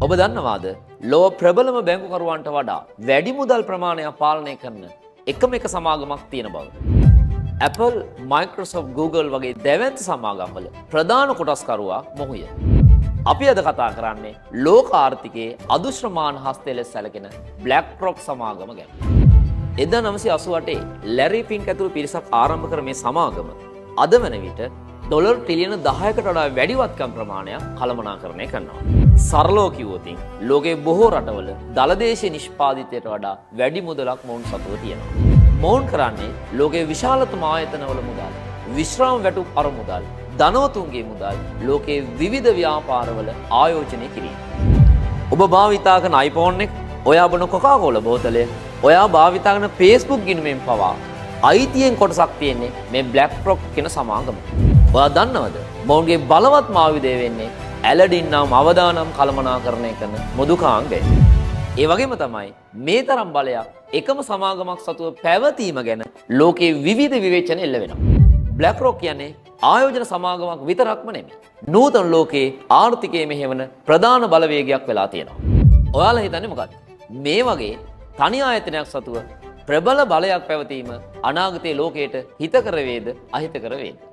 ඔබ දන්නවාද ලොව ප්‍රබලම බැංකුකරුවන්ට වඩා වැඩි මුදල් ප්‍රමාණයක් පාලනය කරන එකම එක සමාගමක් තියෙන බව. Apple, Microsoft, Google වගේ දැවැන්ත සමාගම්වල ප්‍රධාන කොටස්කරුවා මොහුය. අපි අද කතා කරන්නේ ලෝක ආර්ථිකයේ අදුශ්‍රමාන හස්තය ලෙස සැලකෙන BlackRock සමාගම ගැන. 1988 ලැරි ෆින්ක් ඇතුළු පිරිසක් ආරම්භ කර මේ සමාගම අද වන විට ඩොලර් ට්‍රිලියන 10කට වඩා වැඩි වත්කම් ප්‍රමාණයක් කළමනාකරණය කරනවා. සරලව කිව්වොත් ලෝකයේ බොහෝ රටවල දලදේශීය නිෂ්පාදිතයට වඩා වැඩි මුදලක් මොවුන් සතුව තියෙනවා. මොවුන් කරන්නේ ලෝකයේ විශාලතම ආයතනවල මුදල්, විශ්‍රාම වැටුප් අරමුදල්, ධනවතුන්ගේ මුදල් ලෝකයේ විවිධ ව්‍යාපාරවල ආයෝජනය කිරීම. ඔබ භාවිතා කරන iPhone එක, ඔයා බොන Coca-Cola බෝතලය, ඔයා භාවිතා කරන Facebook ගිණුමෙන් පවා අයිතියෙන් කොටසක් තියෙන්නේ මේ BlackRock කියන සමාගම. ඔයා දන්නවද මොවුන්ගේ බලවත් ආයුධය වෙන්නේ ඇලඩින් නම් අවදානම් කළමනාකරණය කරන මෘදුකාංගය. ඒ වගේම තමයි මේ තරම් බලයක් එකම සමාගමක් සතුව පැවතීම ගැන ලෝකයේ විවිධ විවේචන එල්ල වෙනවා. BlackRock කියන්නේ ආයෝජන සමාගමක් විතරක්ම නෙමෙයි. නූතන ලෝකයේ ආර්ථිකයේ මෙහෙවන ප්‍රධාන බලවේගයක් වෙලා තියෙනවා. ඔයාලා හිතන්නේ මොකක්ද? මේ වගේ තනි ආයතනයක් සතුව ප්‍රබල බලයක් පැවතීම අනාගතයේ ලෝකයට හිතකර වේද අහිතකර වේද?